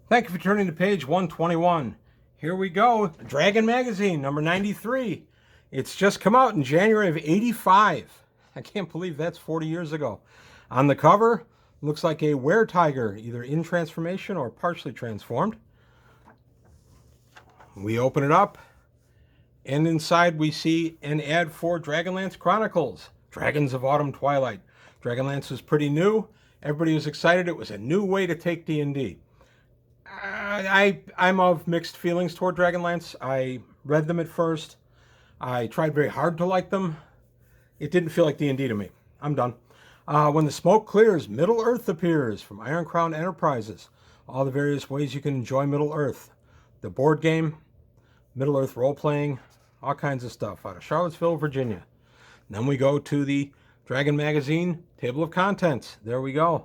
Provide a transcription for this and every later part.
Thank you for turning to page 121. Here we go. Dragon Magazine, number 93. It's just come out in January of 85. I can't believe that's 40 years ago. On the cover, looks like a were-tiger, either in transformation or partially transformed. We open it up, and inside we see an ad for Dragonlance Chronicles, Dragons of Autumn Twilight. Dragonlance was pretty new. Everybody was excited. It was a new way to take D&D. I'm of mixed feelings toward Dragonlance. I read them at first. I tried very hard to like them. It didn't feel like D&D to me. I'm done. When the smoke clears, Middle Earth appears from Iron Crown Enterprises. All the various ways you can enjoy Middle Earth. The board game, Middle Earth role-playing, all kinds of stuff out of Charlottesville, Virginia. And then we go to the Dragon Magazine table of contents. There we go.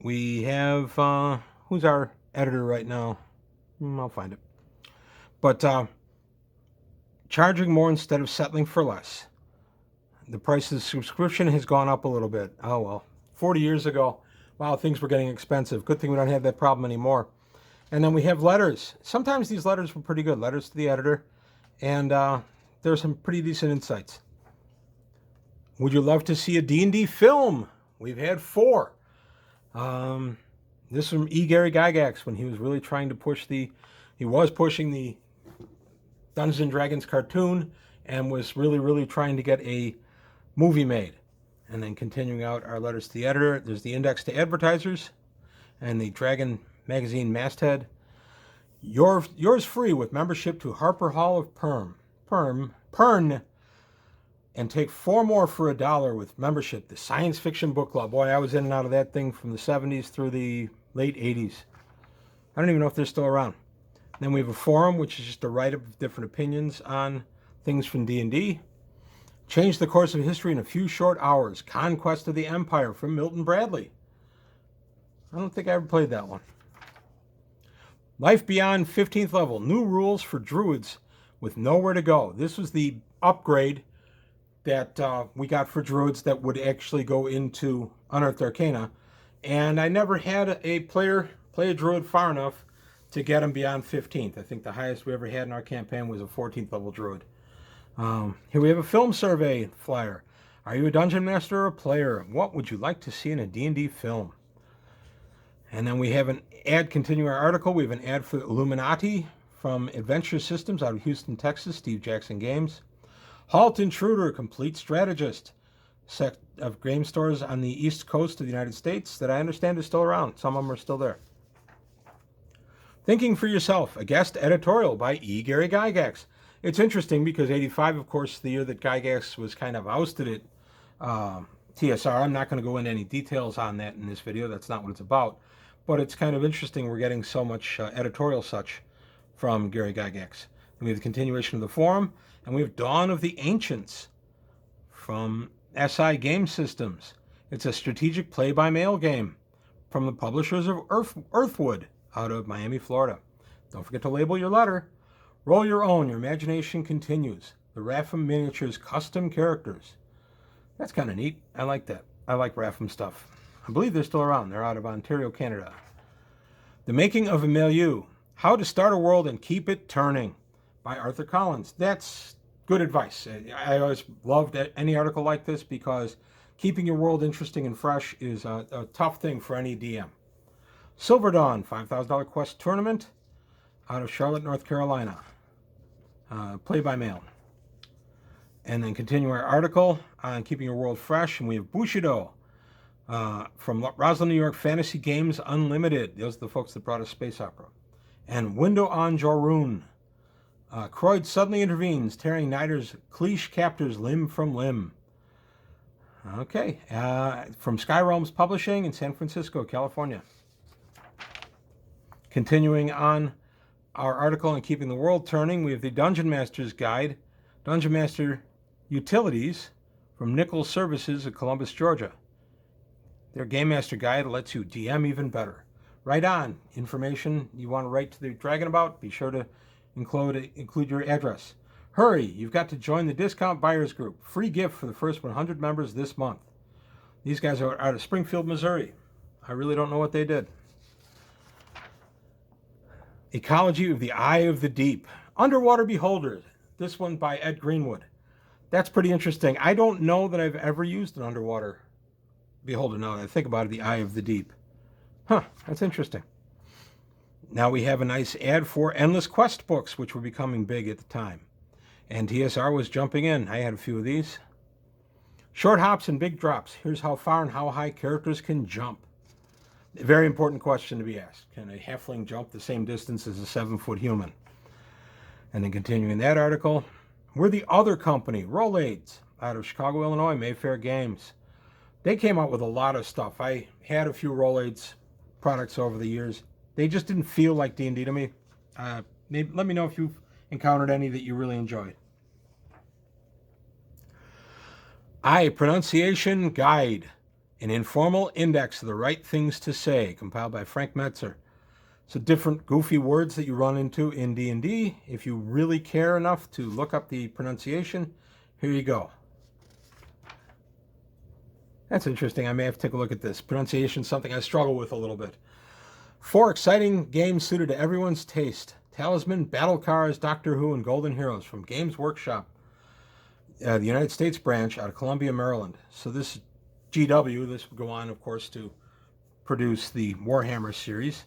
We have, who's our editor right now? I'll find it. But charging more instead of settling for less. The price of the subscription has gone up a little bit. Oh well, 40 years ago, wow, things were getting expensive. Good thing we don't have that problem anymore. And then we have letters. Sometimes these letters were pretty good. Letters to the editor. And there's some pretty decent insights. Would you love to see a D&D film? We've had 4. This is from E. Gary Gygax when he was really trying to push he was pushing the Dungeons and Dragons cartoon and was really trying to get a movie made. And then continuing out our letters to the editor, there's the index to advertisers and the Dragon Magazine masthead. Yours free with membership to Harper Hall of Pern, and take 4 more for $1 with membership. The Science Fiction Book Club. Boy, I was in and out of that thing from the 70s through the late 80s. I don't even know if they're still around. Then we have a forum, which is just a write-up of different opinions on things from D&D. Change the course of history in a few short hours. Conquest of the Empire from Milton Bradley. I don't think I ever played that one. Life Beyond 15th Level. New rules for druids with nowhere to go. This was the upgrade that we got for druids that would actually go into Unearthed Arcana. And I never had a player play a druid far enough to get him beyond 15th. I think the highest we ever had in our campaign was a 14th level druid. Here we have a film survey flyer. Are you a dungeon master or a player? What would you like to see in a D&D film? And then we have an ad, continue our article. We have an ad for Illuminati from Adventure Systems out of Houston, Texas, Steve Jackson Games. Halt Intruder, complete strategist. Set of game stores on the east coast of the United States that I understand is still around. Some of them are still there. Thinking for Yourself, a guest editorial by E. Gary Gygax. It's interesting because 85, of course, the year that Gygax was kind of ousted at TSR. I'm not going to go into any details on that in this video. That's not what it's about. But it's kind of interesting we're getting so much editorial such from Gary Gygax. And we have the continuation of the forum. And we have Dawn of the Ancients from SI Game Systems. It's a strategic play-by-mail game from the publishers of Earthwood out of Miami, Florida. Don't forget to label your letter. Roll your own. Your imagination continues. The Rapham Miniatures custom characters. That's kind of neat. I like that. I like Rapham stuff. I believe they're still around. They're out of Ontario, Canada. The Making of a Milieu. How to Start a World and Keep It Turning by Arthur Collins. That's good advice. I always loved any article like this because keeping your world interesting and fresh is a tough thing for any DM. Silver Dawn, $5,000 quest tournament out of Charlotte, North Carolina. Play by mail. And then continue our article on keeping your world fresh. And we have Bushido from Roslyn, New York, Fantasy Games Unlimited. Those are the folks that brought us Space Opera. And Window on Jorun. Croyd suddenly intervenes, tearing Nider's Cleash captors limb from limb. Okay, from Skyrealms Publishing in San Francisco, California. Continuing on our article on keeping the world turning, we have the Dungeon Master's Guide, Dungeon Master Utilities from Nichols Services of Columbus, Georgia. Their Game Master Guide lets you DM even better. Write on information you want to write to the Dragon about. Be sure to include your address. Hurry, you've got to join the Discount Buyers Group. Free gift for the first 100 members this month. These guys are out of Springfield, Missouri. I really don't know what they did. Ecology of the Eye of the Deep. Underwater Beholders. This one by Ed Greenwood. That's pretty interesting. I don't know that I've ever used an underwater beholder now that I think about it, the Eye of the Deep. Huh, that's interesting. Now we have a nice ad for Endless Quest books, which were becoming big at the time. And TSR was jumping in. I had a few of these. Short hops and big drops. Here's how far and how high characters can jump. A very important question to be asked. Can a halfling jump the same distance as a 7-foot human? And then continuing that article, we're the other company, Rolaids, out of Chicago, Illinois, Mayfair Games. They came out with a lot of stuff. I had a few Rolaids products over the years. They just didn't feel like D&D to me. Let me know if you've encountered any that you really enjoyed. Pronunciation Guide, an informal index of the right things to say, compiled by Frank Metzer. So different goofy words that you run into in D&D. If you really care enough to look up the pronunciation, here you go. That's interesting. I may have to take a look at this. Pronunciation is something I struggle with a little bit. 4 exciting games suited to everyone's taste. Talisman, Battle Cars, Doctor Who, and Golden Heroes from Games Workshop, the United States branch out of Columbia, Maryland. So this GW, this would go on, of course, to produce the Warhammer series.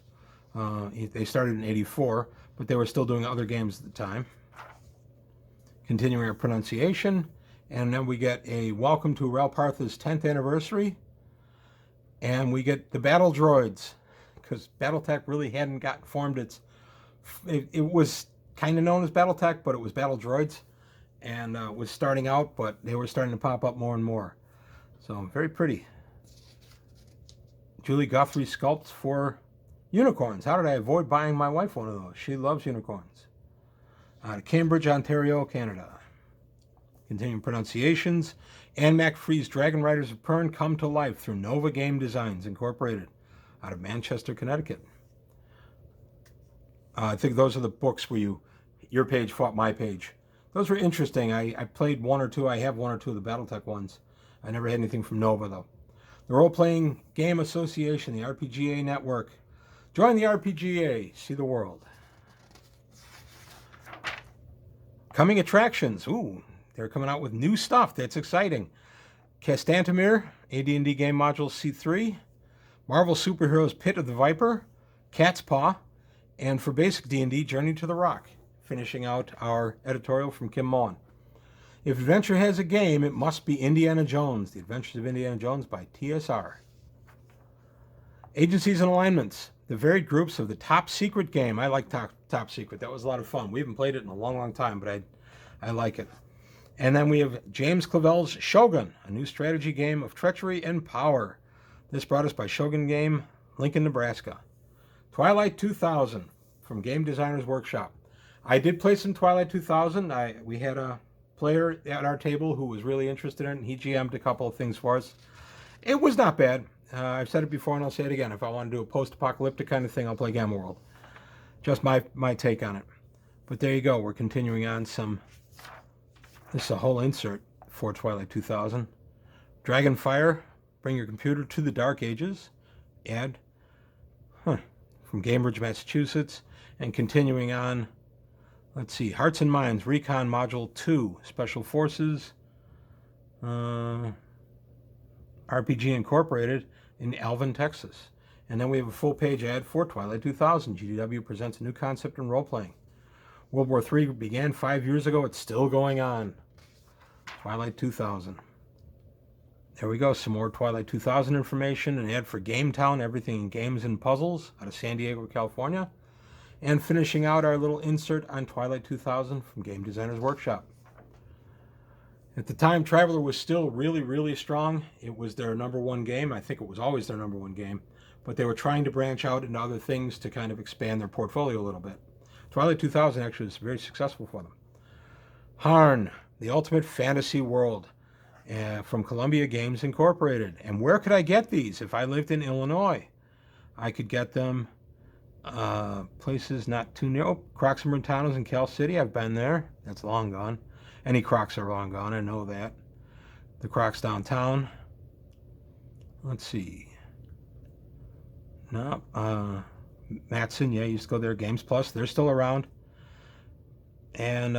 They started in '84, but they were still doing other games at the time. Continuing our pronunciation. And then we get a welcome to Ralpartha's 10th anniversary. And we get the Battle Droids, because Battletech really hadn't got formed. It was kind of known as Battletech, but it was Battle Droids. And was starting out, but they were starting to pop up more and more. So very pretty. Julie Guthrie sculpts for unicorns. How did I avoid buying my wife one of those? She loves unicorns. Out of Cambridge, Ontario, Canada. Continuing pronunciations. Anne McPhree's Dragon Riders of Pern come to life through Nova Game Designs Incorporated out of Manchester, Connecticut. I think those are the books where your page fought my page. Those were interesting. I played one or two. I have one or two of the Battletech ones. I never had anything from Nova, though. The Role-Playing Game Association, the RPGA Network. Join the RPGA. See the world. Coming attractions. Ooh, they're coming out with new stuff. That's exciting. Castantamir, AD&D Game Module C3. Marvel Superheroes Pit of the Viper. Cat's Paw. And for basic D&D, Journey to the Rock. Finishing out our editorial from Kim Mullen. If adventure has a game, it must be Indiana Jones. The Adventures of Indiana Jones by TSR. Agencies and alignments. The varied groups of the Top Secret game. I like Top Secret. That was a lot of fun. We haven't played it in a long, long time, but I like it. And then we have James Clavell's Shogun, a new strategy game of treachery and power. This brought us by Shogun Game, Lincoln, Nebraska. Twilight 2000 from Game Designers Workshop. I did play some Twilight 2000. We had a player at our table who was really interested in it. He GM'd a couple of things for us. It was not bad. I've said it before and I'll say it again. If I want to do a post-apocalyptic kind of thing, I'll play Gamma World. Just my take on it. But there you go. We're continuing on some... This is a whole insert for Twilight 2000. Dragonfire, bring your computer to the Dark Ages. Ad. From Cambridge, Massachusetts. And continuing on... Let's see, Hearts and Minds, Recon Module 2, Special Forces, RPG Incorporated in Alvin, Texas. And then we have a full-page ad for Twilight 2000. GDW presents a new concept in role-playing. World War III began 5 years ago. It's still going on. Twilight 2000. There we go, some more Twilight 2000 information. An ad for Game Town, everything in games and puzzles, out of San Diego, California. And finishing out our little insert on Twilight 2000 from Game Designers Workshop. At the time, Traveller was still really, really strong. It was their #1 game. I think it was always their #1 game. But they were trying to branch out into other things to kind of expand their portfolio a little bit. Twilight 2000 actually was very successful for them. Harn, the Ultimate Fantasy World, from Columbia Games Incorporated. And where could I get these? If I lived in Illinois, I could get them... places not too near. Oh, Crocs and Brentanos in Cal City. I've been there. That's long gone. Any Crocs are long gone. I know that. The Crocs downtown. Let's see. No. Matson, yeah, used to go there. Games Plus, they're still around. And,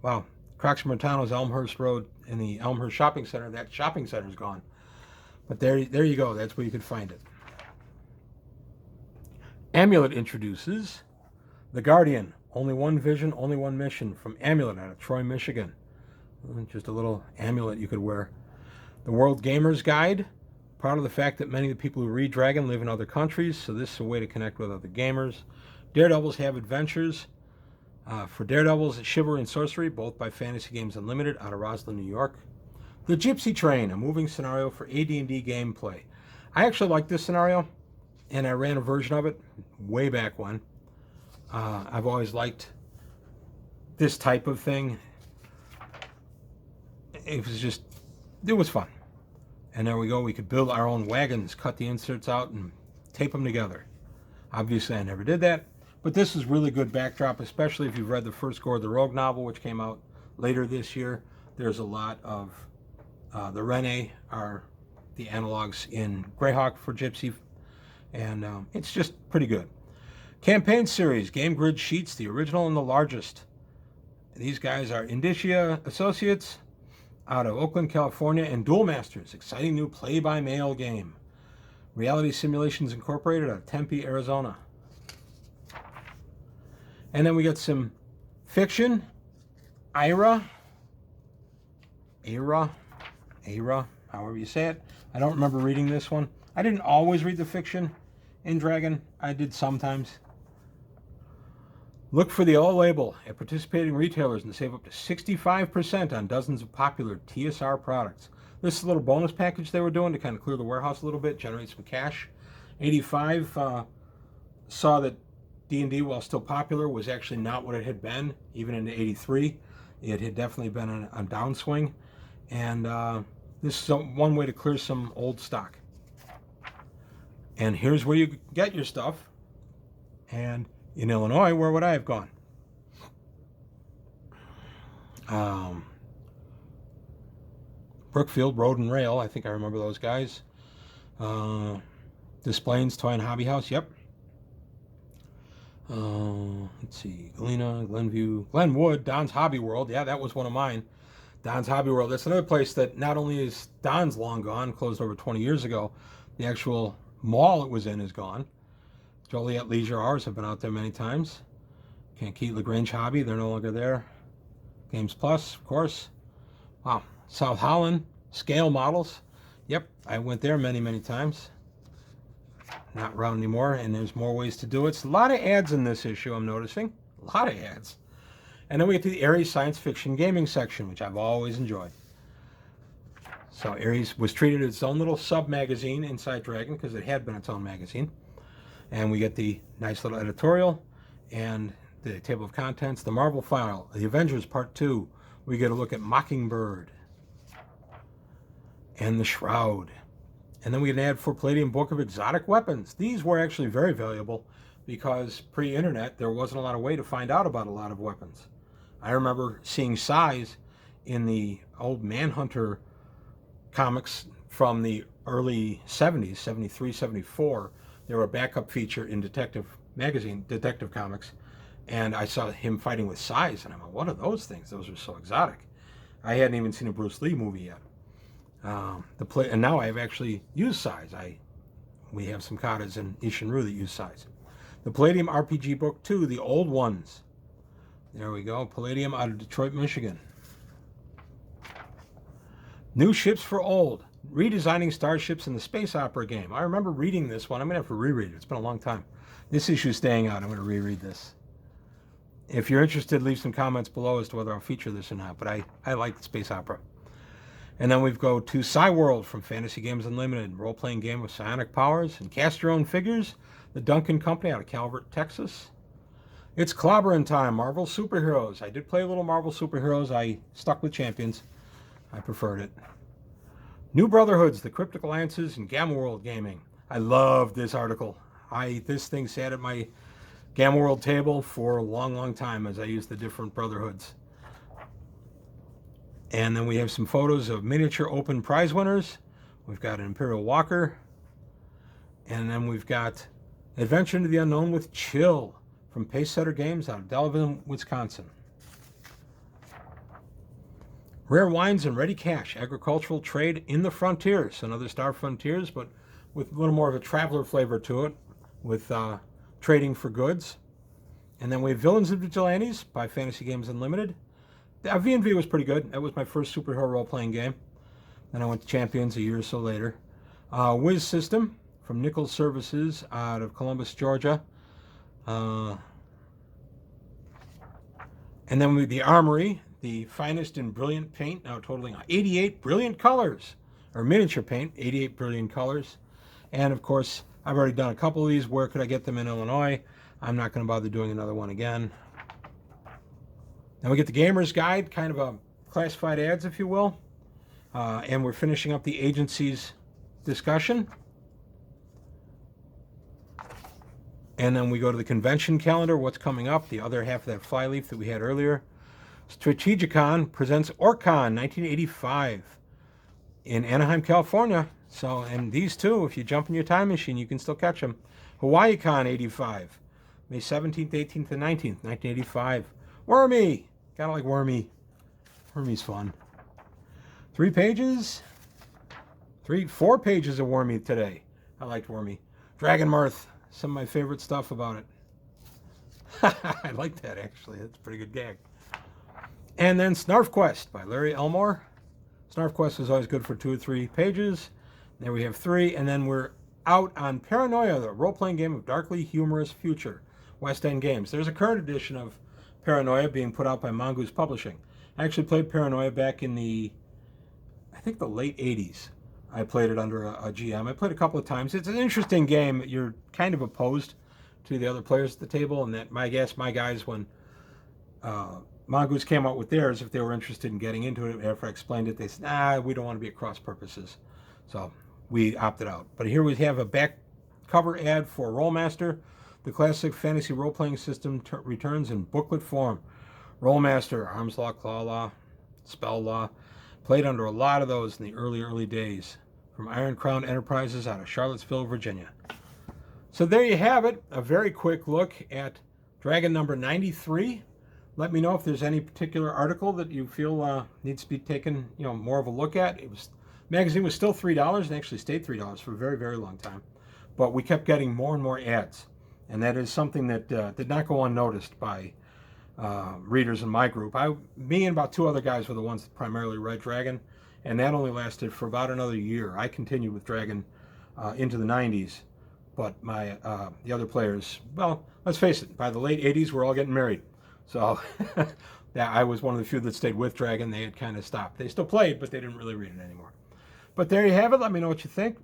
wow, Crocs Mertano's Elmhurst Road in the Elmhurst Shopping Center. That shopping center's gone. But there you go. That's where you could find it. Amulet introduces The Guardian. Only one vision, only one mission, from Amulet out of Troy, Michigan. Just a little amulet you could wear. The World Gamers Guide. Proud of the fact that many of the people who read Dragon live in other countries, so this is a way to connect with other gamers. Daredevils Have Adventures. For Daredevils, Chivalry and Sorcery, both by Fantasy Games Unlimited out of Roslyn, New York. The Gypsy Train, a moving scenario for AD&D gameplay. I actually like this scenario, and I ran a version of it way back when. I've always liked this type of thing. It was fun. And there we go. We could build our own wagons, cut the inserts out, and tape them together. Obviously, I never did that. But this is really good backdrop, especially if you've read the first Gore the Rogue novel, which came out later this year. There's a lot of the Rene are the analogs in Greyhawk for Gypsy, and it's just pretty good. Campaign series, Game Grid Sheets, the original and the largest. These guys are Indicia Associates out of Oakland, California, and Duel Masters, exciting new play-by-mail game. Reality Simulations Incorporated out of Tempe, Arizona. And then we got some fiction. Ira, however you say it. I don't remember reading this one. I didn't always read the fiction in Dragon. I did sometimes. Look for the O label at participating retailers and save up to 65% on dozens of popular TSR products. This is a little bonus package they were doing to kind of clear the warehouse a little bit, generate some cash. 85 saw that D&D, while still popular, was actually not what it had been. Even in 83, it had definitely been a downswing. And this is one way to clear some old stock. And here's where you get your stuff. And in Illinois, where would I have gone? Brookfield Road and Rail, I think I remember those guys. Displays, Toy and Hobby House, yep. Let's see, Galena, Glenview, Glenwood, Don's Hobby World. Yeah, that was one of mine. Don's Hobby World. That's another place that not only is Don's long gone, closed over 20 years ago, the actual mall it was in is gone. Joliet Leisure Hours have been out there many times. Kankakee LaGrange Hobby, they're no longer there. Games Plus, of course. Wow. South Holland, Scale Models. Yep, I went there many, many times. Not around anymore, and there's more ways to do it. It's a lot of ads in this issue, I'm noticing. A lot of ads. And then we get to the Ares Science Fiction Gaming section, which I've always enjoyed. So Ares was treated as its own little sub-magazine inside Dragon, because it had been its own magazine. And we get the nice little editorial and the table of contents, the Marvel file, the Avengers Part 2. We get a look at Mockingbird and the Shroud. And then we get an ad for Palladium Book of Exotic Weapons. These were actually very valuable because pre-internet, there wasn't a lot of way to find out about a lot of weapons. I remember seeing size in the old Manhunter comics from the early 70s, 73, 74. They were a backup feature in Detective Magazine, Detective Comics. And I saw him fighting with size, and I'm like, what are those things? Those are so exotic. I hadn't even seen a Bruce Lee movie yet. And now I've actually used size. We have some katas in Ishinru that use size. The Palladium RPG Book 2, the old ones. There we go. Palladium out of Detroit, Michigan. New Ships for Old. Redesigning starships in the space opera game. I remember reading this one. I'm going to have to reread it. It's been a long time. This issue's staying out. I'm going to reread this. If you're interested, leave some comments below as to whether I'll feature this or not. But I like the space opera. And then we go to Psyworld from Fantasy Games Unlimited, role-playing game with psionic powers and cast your own figures. The Duncan Company out of Calvert, Texas. It's clobbering time, Marvel Superheroes. I did play a little Marvel Superheroes. I stuck with Champions. I preferred it. New Brotherhoods, the Cryptic Alliances, and Gamma World Gaming. I love this article. This thing sat at my Gamma World table for a long, long time as I used the different Brotherhoods. And then we have some photos of miniature open prize winners. We've got an Imperial Walker. And then we've got Adventure into the Unknown with Chill from Pacesetter Games out of Delavan, Wisconsin. Rare Wines and Ready Cash, Agricultural Trade in the Frontiers, another Star Frontiers, but with a little more of a traveler flavor to it, with trading for goods. And then we have Villains and Vigilantes by Fantasy Games Unlimited. V&V was pretty good. That was my first superhero role-playing game. Then I went to Champions a year or so later. Wiz System from Nichols Services out of Columbus, Georgia. And then with the Armory, the finest in brilliant paint, now totaling 88 brilliant colors, or miniature paint, 88 brilliant colors. And of course, I've already done a couple of these. Where could I get them in Illinois? I'm not going to bother doing another one again. Then we get the Gamer's Guide, kind of a classified ads, if you will. And we're finishing up the agency's discussion. And then we go to the convention calendar, what's coming up, the other half of that flyleaf that we had earlier. Strategicon presents OrcCon 1985 in Anaheim, California. So, and these two, if you jump in your time machine, you can still catch them. HawaiiCon 85, May 17th, 18th, and 19th, 1985. Wormy, kind of like Wormy. Wormy's fun. 4 pages of Wormy today. I liked Wormy. Dragon Mirth, some of my favorite stuff about it. I like that, actually. That's a pretty good gag. And then Snarf Quest by Larry Elmore. Snarf Quest is always good for 2 or 3 pages. There we have 3, and then we're out on Paranoia, the role-playing game of darkly humorous future. West End Games. There's a current edition of Paranoia being put out by Mongoose Publishing. I actually played Paranoia back in the, I think the late 80s. I played it under a GM. I played a couple of times. It's an interesting game. You're kind of opposed to the other players at the table, and that, my guys, when Mongoose came out with theirs, if they were interested in getting into it, after I explained it, they said, nah, we don't want to be at cross purposes. So we opted out. But here we have a back cover ad for Rollmaster. The classic fantasy role-playing system returns in booklet form. Rollmaster, Arms Law, Claw Law, Spell Law. Played under a lot of those in the early days. From Iron Crown Enterprises out of Charlottesville, Virginia. So there you have it. A very quick look at Dragon number 93. Let me know if there's any particular article that you feel needs to be taken, more of a look at. Magazine was still $3 and actually stayed $3 for a very, very long time. But we kept getting more and more ads. And that is something that did not go unnoticed by readers in my group. Me and about 2 other guys were the ones that primarily read Dragon, and that only lasted for about another year. I continued with Dragon into the 90s, but the other players, well, let's face it, by the late 80s, we're all getting married. So yeah, I was one of the few that stayed with Dragon. They had kind of stopped. They still played, but they didn't really read it anymore. But there you have it. Let me know what you think.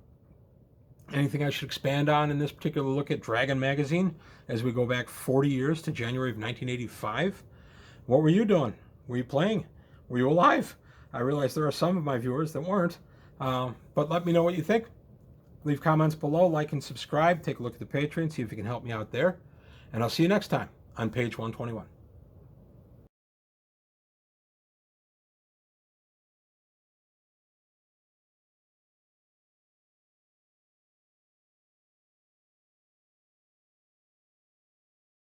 Anything I should expand on in this particular look at Dragon magazine as we go back 40 years to January of 1985? What were you doing? Were you playing? Were you alive? I realize there are some of my viewers that weren't. But let me know what you think. Leave comments below, like and subscribe. Take a look at the Patreon, see if you can help me out there. And I'll see you next time on page 121.